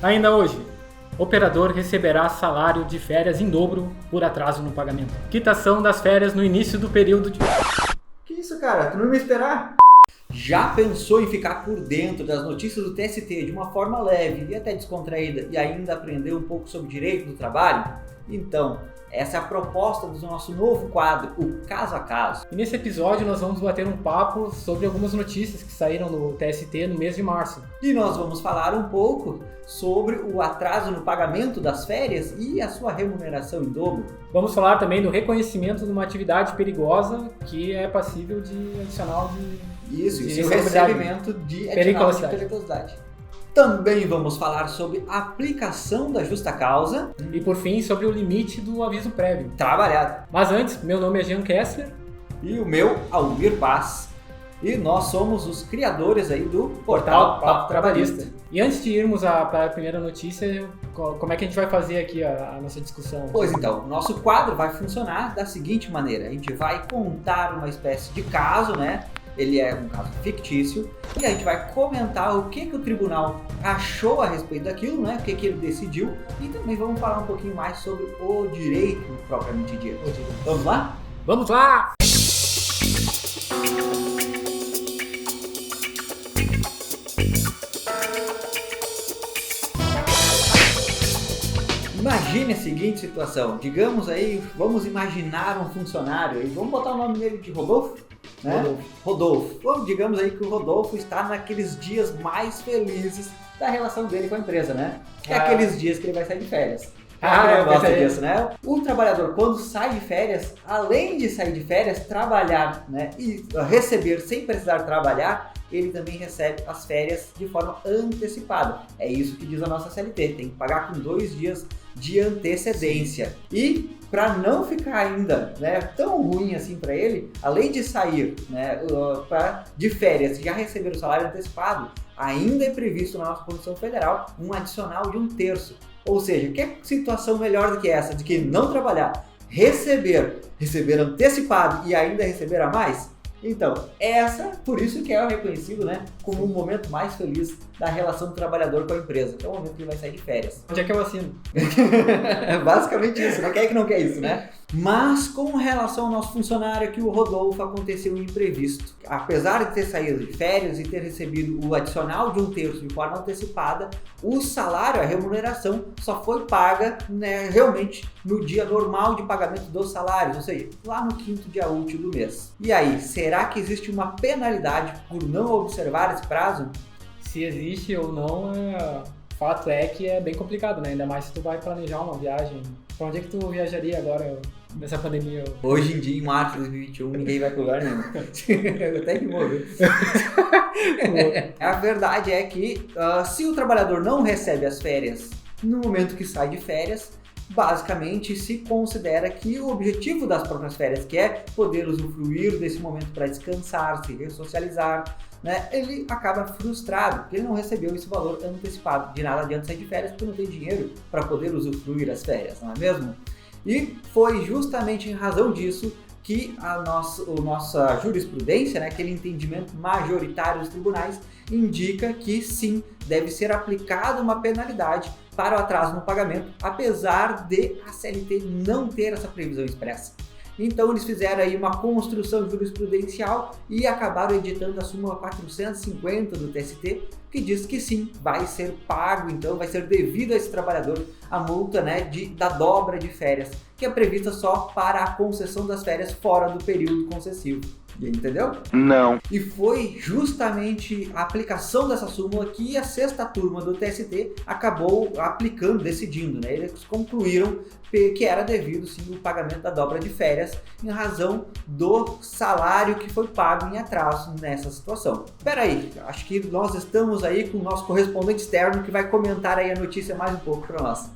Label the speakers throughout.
Speaker 1: Ainda hoje, operador receberá salário de férias em dobro por atraso no pagamento. Quitação das férias no início do período de...
Speaker 2: Que isso, cara? Tu não ia me esperar? Já pensou em ficar por dentro das notícias do TST de uma forma leve e até descontraída e ainda aprender um pouco sobre direito do trabalho? Então, essa é a proposta do nosso novo quadro, o Caso a Caso.
Speaker 1: E nesse episódio nós vamos bater um papo sobre algumas notícias que saíram no TST no mês de março.
Speaker 2: E nós vamos falar um pouco sobre o atraso no pagamento das férias e a sua remuneração em dobro.
Speaker 1: Vamos falar também do reconhecimento de uma atividade perigosa que é passível de adicional de...
Speaker 2: Isso, e o recebimento de adicional de periculosidade. Também vamos falar sobre a aplicação da justa causa.
Speaker 1: E por fim, sobre o limite do aviso prévio.
Speaker 2: Trabalhado.
Speaker 1: Mas antes, meu nome é Jean Kessler.
Speaker 2: E o meu, Almir Paz. E nós somos os criadores aí do Portal Papo Trabalhista.
Speaker 1: E antes de irmos para a primeira notícia, como é que a gente vai fazer aqui a nossa discussão?
Speaker 2: Pois então, o nosso quadro vai funcionar da seguinte maneira. A gente vai contar uma espécie de caso, né? Ele é um caso fictício, e a gente vai comentar o que o tribunal achou a respeito daquilo, né? O que ele decidiu, e também vamos falar um pouquinho mais sobre o direito propriamente dito. Vamos lá?
Speaker 1: Vamos lá!
Speaker 2: Imagine a seguinte situação, digamos aí, vamos imaginar um funcionário, e vamos botar o nome dele de Rodolfo? Né? Rodolfo. Bom, digamos aí que o Rodolfo está naqueles dias mais felizes da relação dele com a empresa, né? Que é aqueles dias que ele vai sair de férias. Eu gosto disso, né? O trabalhador, quando sai de férias, além de sair de férias, trabalhar, né? E receber sem precisar trabalhar, ele também recebe as férias de forma antecipada. É isso que diz a nossa CLT, tem que pagar com 2 dias de antecedência. E para não ficar ainda, né, tão ruim assim para ele, além de sair, né, de férias e já receber o salário antecipado, ainda é previsto na nossa Constituição Federal um adicional de 1/3. Ou seja, que situação melhor do que essa, de que não trabalhar, receber antecipado e ainda receber a mais? Então, por isso que é reconhecido, né, como o momento mais feliz da relação do trabalhador com a empresa, que é o momento que ele vai sair de férias.
Speaker 1: Onde é que eu assino?
Speaker 2: É basicamente isso, não quer que não quer isso, né? Mas com relação ao nosso funcionário aqui, o Rodolfo, aconteceu um imprevisto. Apesar de ter saído de férias e ter recebido o adicional de 1/3 de forma antecipada, o salário, a remuneração, só foi paga, né, realmente no dia normal de pagamento dos salários, ou seja, lá no 5º dia útil do mês. E aí, será que existe uma penalidade por não observar esse prazo?
Speaker 1: Se existe ou não, fato é que é bem complicado, né? Ainda mais se tu vai planejar uma viagem. Pra onde é que tu viajaria agora nessa pandemia?
Speaker 2: Hoje em dia, em março de 2021, ninguém vai pro lugar nenhum. Até que morrer. A verdade é que se o trabalhador não recebe as férias no momento que sai de férias, basicamente se considera que o objetivo das próprias férias, que é poder usufruir desse momento para descansar, se ressocializar, né, ele acaba frustrado, porque ele não recebeu esse valor antecipado. De nada adianta sair de férias porque não tem dinheiro para poder usufruir as férias, não é mesmo? E foi justamente em razão disso que a nossa jurisprudência, né, aquele entendimento majoritário dos tribunais, indica que sim, deve ser aplicada uma penalidade para o atraso no pagamento, apesar de a CLT não ter essa previsão expressa. Então eles fizeram aí uma construção jurisprudencial e acabaram editando a súmula 450 do TST, que diz que sim, vai ser pago, então vai ser devido a esse trabalhador a multa, né, da dobra de férias, que é prevista só para a concessão das férias fora do período concessivo. Entendeu?
Speaker 3: Não.
Speaker 2: E foi justamente a aplicação dessa súmula que a 6ª turma do TST acabou aplicando, decidindo, né? Eles concluíram que era devido sim o pagamento da dobra de férias em razão do salário que foi pago em atraso nessa situação. Espera aí, acho que nós estamos aí com o nosso correspondente externo que vai comentar aí a notícia mais um pouco para nós.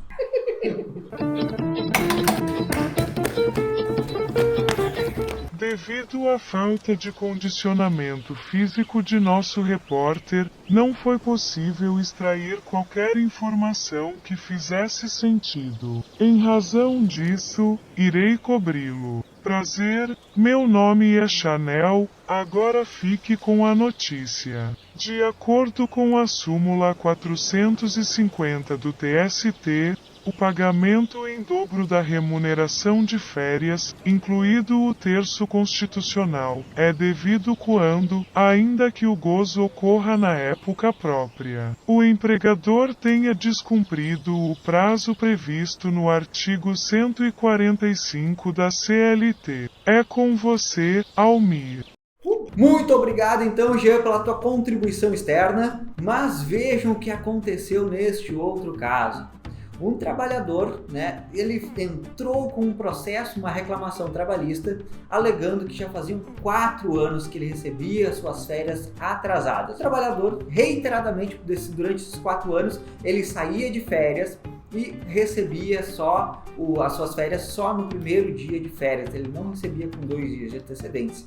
Speaker 3: Devido à falta de condicionamento físico de nosso repórter, não foi possível extrair qualquer informação que fizesse sentido. Em razão disso, irei cobri-lo. Prazer, meu nome é Chanel, agora fique com a notícia. De acordo com a súmula 450 do TST, o pagamento em dobro da remuneração de férias, incluído o terço constitucional, é devido quando, ainda que o gozo ocorra na época própria, o empregador tenha descumprido o prazo previsto no artigo 145 da CLT. É com você, Almir.
Speaker 2: Muito obrigado então, Jean, pela tua contribuição externa, mas vejam o que aconteceu neste outro caso. Um trabalhador, ele entrou com um processo, uma reclamação trabalhista, alegando que já faziam 4 anos que ele recebia suas férias atrasadas. O trabalhador, reiteradamente, durante esses 4 anos, ele saía de férias e recebia as suas férias só no primeiro dia de férias. Ele não recebia com 2 dias de antecedência.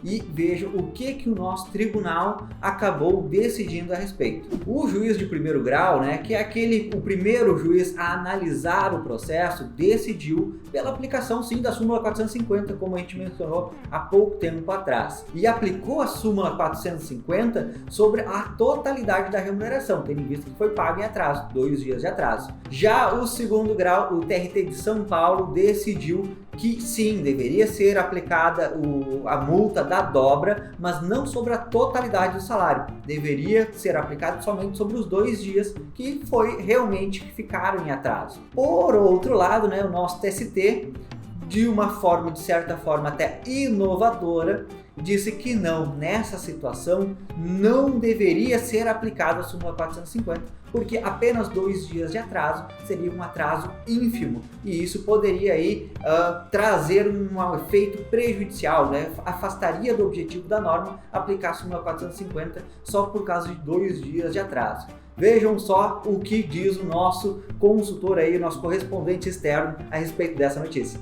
Speaker 2: E vejam o que o nosso tribunal acabou decidindo a respeito. O juiz de primeiro grau, que é o primeiro juiz a analisar o processo, decidiu pela aplicação sim da súmula 450, como a gente mencionou há pouco tempo atrás. E aplicou a súmula 450 sobre a totalidade da remuneração, tendo em vista que foi pago em atraso, 2 dias de atraso. Já o segundo grau, o TRT de São Paulo, decidiu que sim, deveria ser aplicada a multa da dobra, mas não sobre a totalidade do salário. Deveria ser aplicado somente sobre os 2 dias que ficaram em atraso. Por outro lado, o nosso TST, de certa forma até inovadora, disse que não, nessa situação, não deveria ser aplicada a súmula 450, porque apenas 2 dias de atraso seria um atraso ínfimo, e isso poderia trazer um efeito prejudicial, afastaria do objetivo da norma aplicar a súmula 450 só por causa de 2 dias de atraso. Vejam só o que diz o nosso consultor nosso correspondente externo a respeito dessa notícia.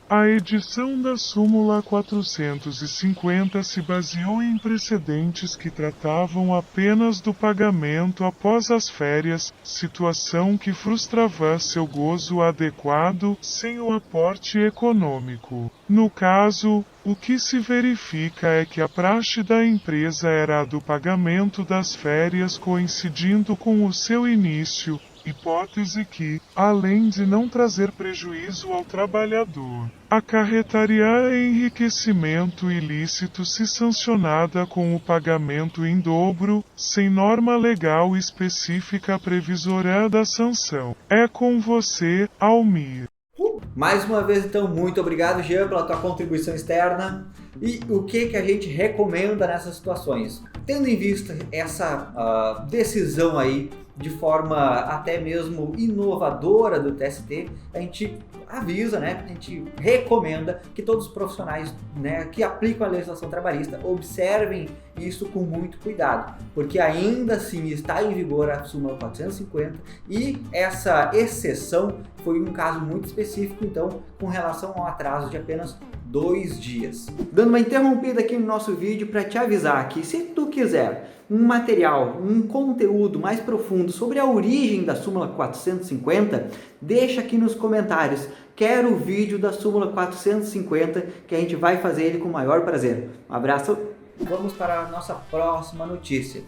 Speaker 3: A edição da súmula 450 se baseou em precedentes que tratavam apenas do pagamento após as férias, situação que frustrava seu gozo adequado sem o aporte econômico. No caso, o que se verifica é que a praxe da empresa era a do pagamento das férias coincidindo com o seu início, hipótese que, além de não trazer prejuízo ao trabalhador, acarretaria enriquecimento ilícito se sancionada com o pagamento em dobro, sem norma legal específica previsora da sanção. É com você, Almir.
Speaker 2: Mais uma vez, então, muito obrigado, Jean, pela tua contribuição externa. E o que a gente recomenda nessas situações? Tendo em vista essa decisão de forma até mesmo inovadora do TST, a gente avisa, a gente recomenda que todos os profissionais que aplicam a legislação trabalhista observem isso com muito cuidado, porque ainda assim está em vigor a súmula 450 e essa exceção foi um caso muito específico, então, com relação ao atraso de apenas 2 dias. Dando uma interrompida aqui no nosso vídeo para te avisar que se tu quiser um material, um conteúdo mais profundo sobre a origem da súmula 450, deixa aqui nos comentários. Quero o vídeo da súmula 450 que a gente vai fazer ele com o maior prazer. Um abraço. Vamos para a nossa próxima notícia.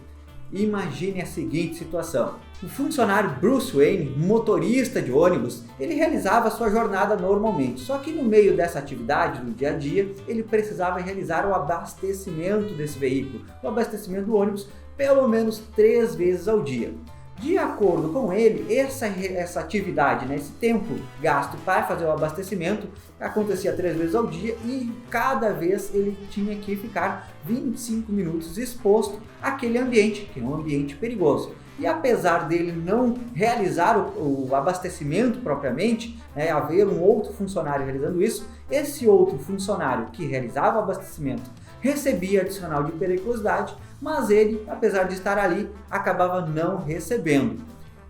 Speaker 2: Imagine a seguinte situação. O funcionário Bruce Wayne, motorista de ônibus, ele realizava sua jornada normalmente, só que no meio dessa atividade, no dia a dia, ele precisava realizar o abastecimento desse veículo, o abastecimento do ônibus, pelo menos 3 vezes ao dia. De acordo com ele, essa atividade, esse tempo gasto para fazer o abastecimento, acontecia 3 vezes ao dia e cada vez ele tinha que ficar 25 minutos exposto àquele ambiente, que é um ambiente perigoso. E apesar dele não realizar o abastecimento propriamente, haver um outro funcionário realizando isso, esse outro funcionário que realizava o abastecimento recebia adicional de periculosidade, mas ele, apesar de estar ali, acabava não recebendo.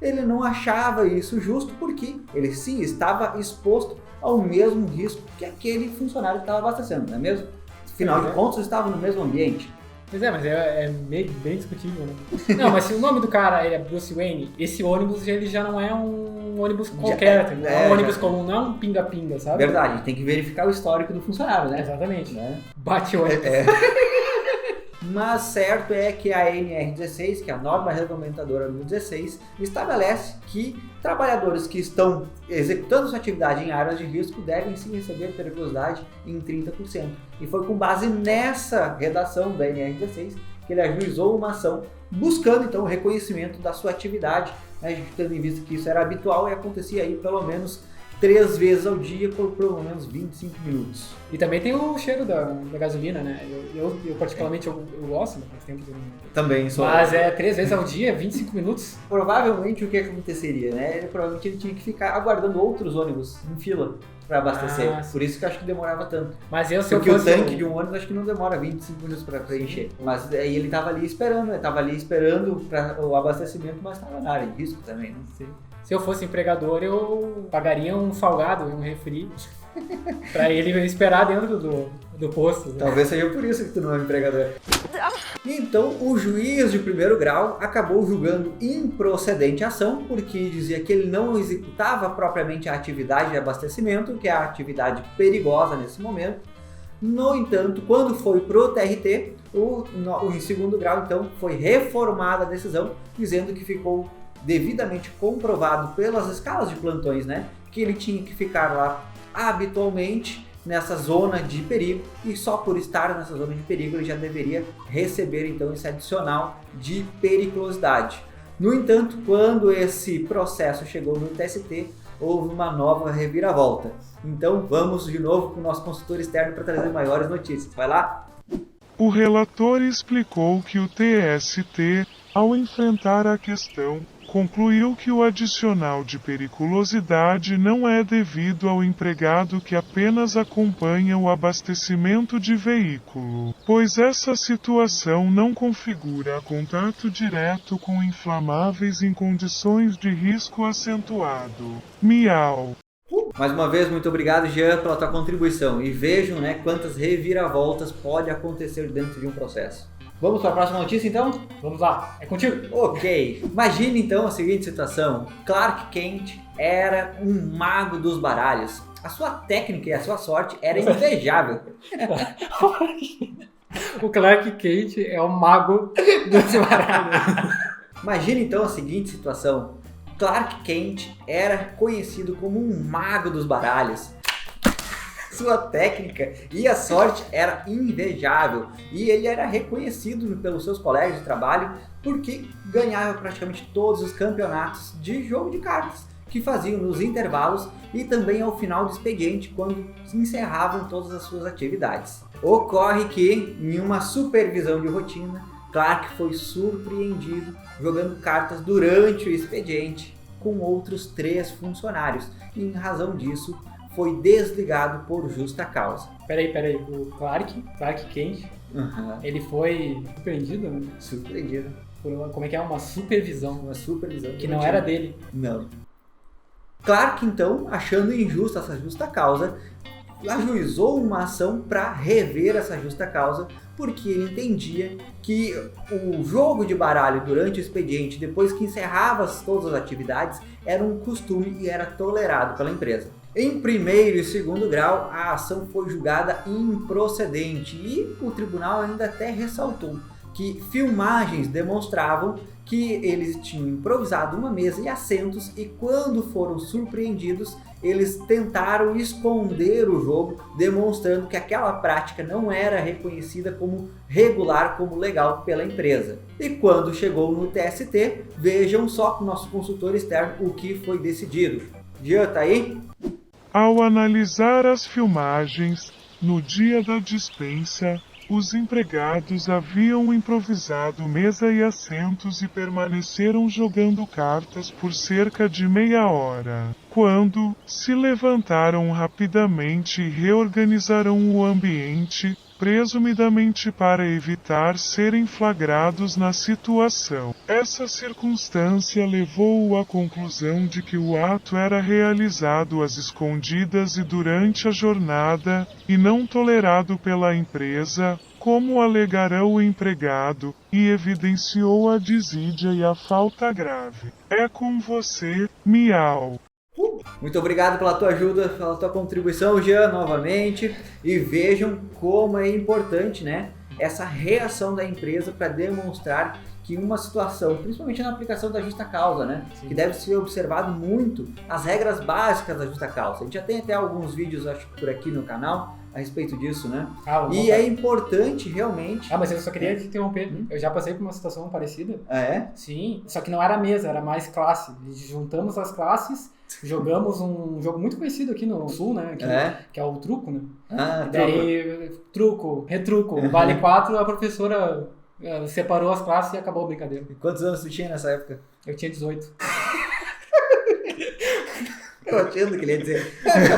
Speaker 2: Ele não achava isso justo porque ele sim estava exposto ao mesmo risco que aquele funcionário que estava abastecendo, não é mesmo? Afinal de contas, estava no mesmo ambiente.
Speaker 1: Pois é, mas é meio, bem discutível, né? Não, mas se o nome do cara é Bruce Wayne, esse ônibus ele já não é um ônibus qualquer, tá ligado? É um ônibus comum, não é um pinga-pinga, sabe?
Speaker 2: Verdade, tem que verificar o histórico do funcionário, né?
Speaker 1: Exatamente.
Speaker 2: Né?
Speaker 1: Bate ônibus.
Speaker 2: Mas certo é que a NR16, que é a norma regulamentadora número 16, estabelece que trabalhadores que estão executando sua atividade em áreas de risco devem sim receber periculosidade em 30%. E foi com base nessa redação da NR16 que ele ajuizou uma ação buscando então o reconhecimento da sua atividade, né, tendo em vista que isso era habitual e acontecia aí pelo menos 3 vezes ao dia por pelo menos 25 minutos.
Speaker 1: E também tem o cheiro da gasolina, né? Eu particularmente eu gosto, faz tempo que eu não...
Speaker 2: Também sou.
Speaker 1: Mas 3 vezes ao dia, 25 minutos.
Speaker 2: Provavelmente o que aconteceria, né? Provavelmente ele tinha que ficar aguardando outros ônibus em fila para abastecer. Por isso que eu acho que demorava tanto.
Speaker 1: Mas se
Speaker 2: porque o tanque de um ônibus acho que não demora 25 minutos para encher. Mas aí ele estava ali esperando para o abastecimento, mas estava na área de risco também, né?
Speaker 1: Sim. Se eu fosse empregador, eu pagaria um salgado, um refri, pra ele esperar dentro do posto. Né?
Speaker 2: Talvez seja por isso que tu não é empregador. Então, o juiz de primeiro grau acabou julgando improcedente a ação, porque dizia que ele não executava propriamente a atividade de abastecimento, que é a atividade perigosa nesse momento. No entanto, quando foi pro TRT, em segundo grau, então, foi reformada a decisão, dizendo que ficou devidamente comprovado pelas escalas de plantões, né, que ele tinha que ficar lá habitualmente nessa zona de perigo e só por estar nessa zona de perigo ele já deveria receber então esse adicional de periculosidade. No entanto, quando esse processo chegou no TST, houve uma nova reviravolta. Então vamos de novo com o nosso consultor externo para trazer maiores notícias. Vai lá?
Speaker 3: O relator explicou que o TST, ao enfrentar a questão, concluiu que o adicional de periculosidade não é devido ao empregado que apenas acompanha o abastecimento de veículo, pois essa situação não configura contato direto com inflamáveis em condições de risco acentuado. Miau.
Speaker 2: Mais uma vez, muito obrigado, Jean, pela tua contribuição. E vejam, né, quantas reviravoltas pode acontecer dentro de um processo. Vamos para a próxima notícia, então?
Speaker 1: Vamos lá, é contigo.
Speaker 2: Ok. Imagine, então, a seguinte situação. Clark Kent era um mago dos baralhos. A sua técnica e a sua sorte era invejável.
Speaker 1: O Clark Kent é o mago dos baralhos.
Speaker 2: Imagine, então, a seguinte situação. Clark Kent era conhecido como um mago dos baralhos. Sua técnica e a sorte era invejável e ele era reconhecido pelos seus colegas de trabalho porque ganhava praticamente todos os campeonatos de jogo de cartas que faziam nos intervalos e também ao final do expediente quando encerravam todas as suas atividades. Ocorre que, em uma supervisão de rotina, Clark foi surpreendido jogando cartas durante o expediente com outros 3 funcionários e, em razão disso, foi desligado por justa causa.
Speaker 1: Peraí, o Clark Kent, ele foi surpreendido, né?
Speaker 2: Surpreendido.
Speaker 1: Por como é que é? Uma supervisão.
Speaker 2: Uma supervisão.
Speaker 1: Que não era dele.
Speaker 2: Não. Clark, então, achando injusta essa justa causa, ajuizou uma ação para rever essa justa causa, porque ele entendia que o jogo de baralho durante o expediente, depois que encerrava todas as atividades, era um costume e era tolerado pela empresa. Em primeiro e segundo grau, a ação foi julgada improcedente e o tribunal ainda até ressaltou que filmagens demonstravam que eles tinham improvisado uma mesa e assentos e quando foram surpreendidos, eles tentaram esconder o jogo, demonstrando que aquela prática não era reconhecida como regular, como legal pela empresa. E quando chegou no TST, vejam só com o nosso consultor externo o que foi decidido. Jean, tá aí?
Speaker 3: Ao analisar as filmagens, no dia da dispensa, os empregados haviam improvisado mesa e assentos e permaneceram jogando cartas por cerca de meia hora, quando se levantaram rapidamente e reorganizaram o ambiente, presumidamente para evitar serem flagrados na situação. Essa circunstância levou-o à conclusão de que o ato era realizado às escondidas e durante a jornada, e não tolerado pela empresa, como alegará o empregado, e evidenciou a desídia e a falta grave. É com você, miau.
Speaker 2: Muito obrigado pela tua ajuda, pela tua contribuição, Jean, novamente. E vejam como é importante, né, essa reação da empresa para demonstrar que uma situação, principalmente na aplicação da justa causa, né, que deve ser observado muito as regras básicas da justa causa. A gente já tem até alguns vídeos, acho, por aqui no canal a respeito disso, né? E é importante realmente...
Speaker 1: mas eu só queria te interromper. Eu já passei por uma situação parecida.
Speaker 2: Ah, é?
Speaker 1: Sim, só que não era mesa, era mais classe. Juntamos as classes, jogamos um jogo muito conhecido aqui no Sul, né? Que é o truco, né?
Speaker 2: Ah,
Speaker 1: daí, truco, retruco, vale 4, a professora separou as classes e acabou a brincadeira.
Speaker 2: E quantos anos tu tinha nessa época?
Speaker 1: Eu tinha 18.
Speaker 2: Eu achando que ele ia dizer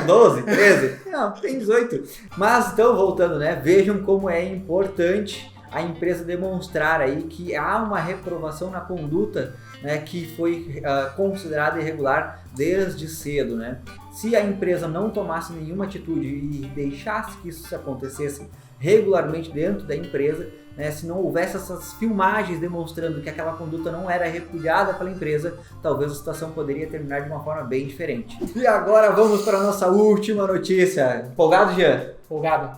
Speaker 2: 12, 13. Não, tem 18. Mas então, voltando, né? Vejam como é importante a empresa demonstrar aí que há uma reprovação na conduta, né, que foi considerada irregular desde cedo, né? Se a empresa não tomasse nenhuma atitude e deixasse que isso acontecesse regularmente dentro da empresa, né, se não houvesse essas filmagens demonstrando que aquela conduta não era repudiada pela empresa, talvez a situação poderia terminar de uma forma bem diferente. E agora vamos para a nossa última notícia. Empolgado, Jean?
Speaker 1: Empolgado.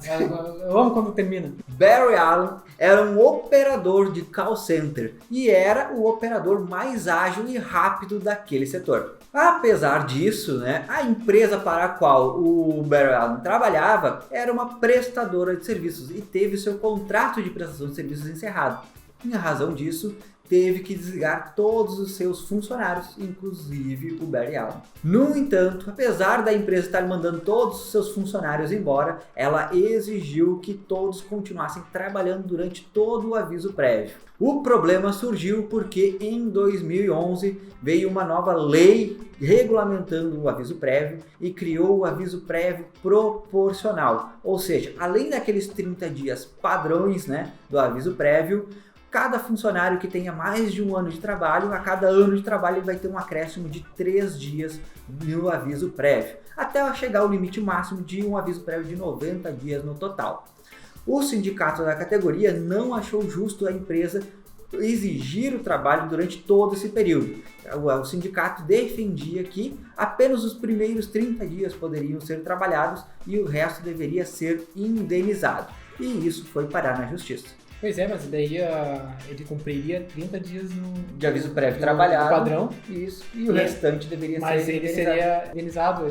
Speaker 1: Eu amo quando termina.
Speaker 2: Barry Allen era um operador de call center e era o operador mais ágil e rápido daquele setor. Apesar disso, né, a empresa para a qual o Barry Allen trabalhava era uma prestadora de serviços e teve seu contrato de prestação de serviços encerrado. Em razão disso, teve que desligar todos os seus funcionários, inclusive o Barry Allen. No entanto, apesar da empresa estar mandando todos os seus funcionários embora, ela exigiu que todos continuassem trabalhando durante todo o aviso prévio. O problema surgiu porque em 2011 veio uma nova lei regulamentando o aviso prévio e criou o aviso prévio proporcional. Ou seja, além daqueles 30 dias padrões, né, do aviso prévio, cada funcionário que tenha mais de um ano de trabalho, a cada ano de trabalho ele vai ter um acréscimo de 3 dias no aviso prévio, até chegar ao limite máximo de um aviso prévio de 90 dias no total. O sindicato da categoria não achou justo a empresa exigir o trabalho durante todo esse período. O sindicato defendia que apenas os primeiros 30 dias poderiam ser trabalhados e o resto deveria ser indenizado. E isso foi parar na justiça.
Speaker 1: Pois é, mas daí ele cumpriria 30 dias
Speaker 2: de aviso prévio trabalhado.
Speaker 1: Padrão.
Speaker 2: Isso. E o restante deveria ser
Speaker 1: Mas ele seria indenizado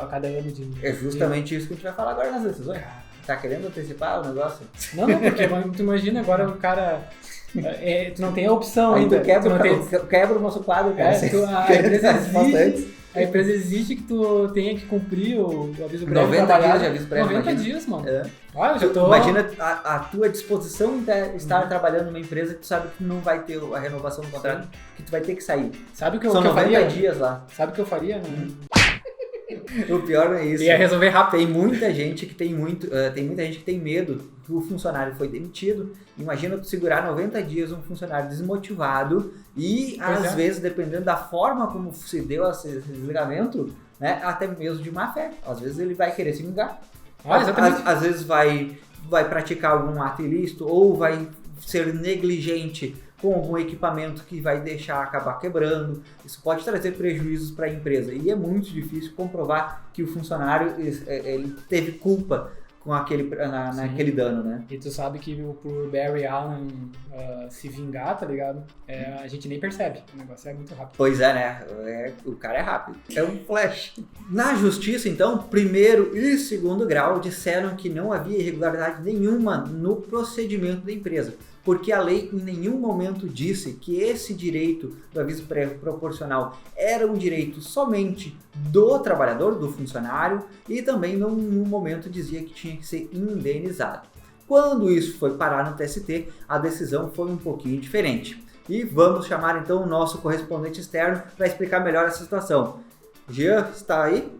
Speaker 1: a cada ano de...
Speaker 2: É justamente isso que a gente vai falar agora nas decisões. Tá querendo antecipar o negócio?
Speaker 1: Não, porque tu imagina agora o cara... tu não tem a opção
Speaker 2: aí
Speaker 1: ainda.
Speaker 2: Tu quebra o nosso quadro, cara.
Speaker 1: A empresa exige que tu tenha que cumprir o aviso prévio.
Speaker 2: 90 dias de aviso prévio.
Speaker 1: 90 dias, mano.
Speaker 2: Imagina a tua disposição em estar trabalhando numa empresa que tu sabe que não vai ter a renovação do contrato, que tu vai ter que sair.
Speaker 1: Sabe o que
Speaker 2: São
Speaker 1: eu
Speaker 2: 90
Speaker 1: faria?
Speaker 2: dias lá.
Speaker 1: Sabe o que eu faria?
Speaker 2: O pior não é isso.
Speaker 1: Ia resolver rápido.
Speaker 2: Tem muita gente que tem medo que o funcionário foi demitido. Imagina tu segurar 90 dias um funcionário desmotivado e às vezes, dependendo da forma como se deu esse desligamento, né, até mesmo de má fé. Às vezes ele vai querer se vingar. Às vezes vai praticar algum ato ilícito ou vai ser negligente com algum equipamento que vai deixar acabar quebrando. Isso pode trazer prejuízos para a empresa e é muito difícil comprovar que o funcionário ele teve culpa com naquele dano, né?
Speaker 1: E tu sabe que por Barry Allen se vingar, tá ligado? A gente nem percebe. O negócio é muito rápido.
Speaker 2: Pois é, né? O cara é rápido. É um flash. Na justiça, então, primeiro e segundo grau disseram que não havia irregularidade nenhuma no procedimento da empresa, porque a lei em nenhum momento disse que esse direito do aviso prévio proporcional era um direito somente do trabalhador, do funcionário, e também em nenhum momento dizia que tinha que ser indenizado. Quando isso foi parar no TST, a decisão foi um pouquinho diferente. E vamos chamar então o nosso correspondente externo para explicar melhor essa situação. Jean, está aí?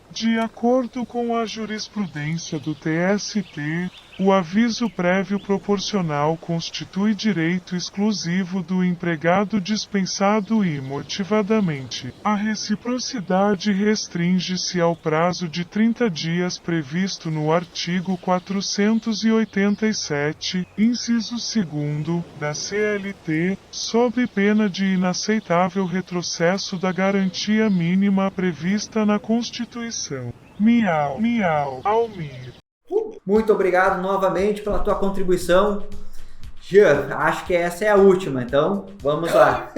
Speaker 3: De acordo com a jurisprudência do TST, O aviso prévio proporcional constitui direito exclusivo do empregado dispensado imotivadamente. A reciprocidade restringe-se ao prazo de 30 dias previsto no artigo 487, inciso 2º, da CLT, sob pena de inaceitável retrocesso da garantia mínima prevista na Constituição. Miau, miau, Almir.
Speaker 2: Muito obrigado novamente pela tua contribuição. Jean, acho que essa é a última, então vamos lá.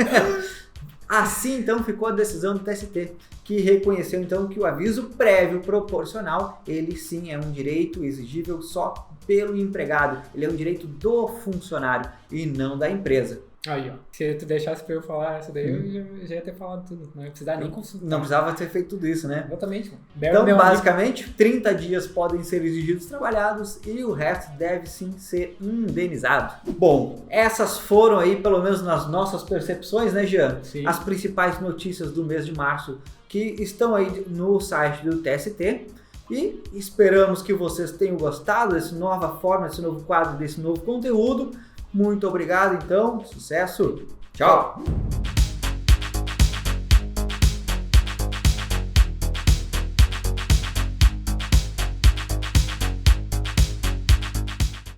Speaker 2: Assim, então, ficou a decisão do TST, que reconheceu, então, que o aviso prévio proporcional, ele sim é um direito exigível só pelo empregado. Ele é um direito do funcionário e não da empresa.
Speaker 1: Aí, ó. Se tu deixasse pra eu falar essa daí, eu já ia ter falado tudo. Não ia precisar nem consultar.
Speaker 2: Não precisava ter feito tudo isso, né?
Speaker 1: Exatamente.
Speaker 2: Então, basicamente, 30 dias podem ser exigidos trabalhados e o resto deve sim ser indenizado. Bom, essas foram aí, pelo menos nas nossas percepções, né, Jean?
Speaker 1: Sim.
Speaker 2: As principais notícias do mês de março que estão aí no site do TST. E esperamos que vocês tenham gostado dessa nova forma, desse novo quadro, desse novo conteúdo. Muito obrigado, então. Sucesso. Tchau.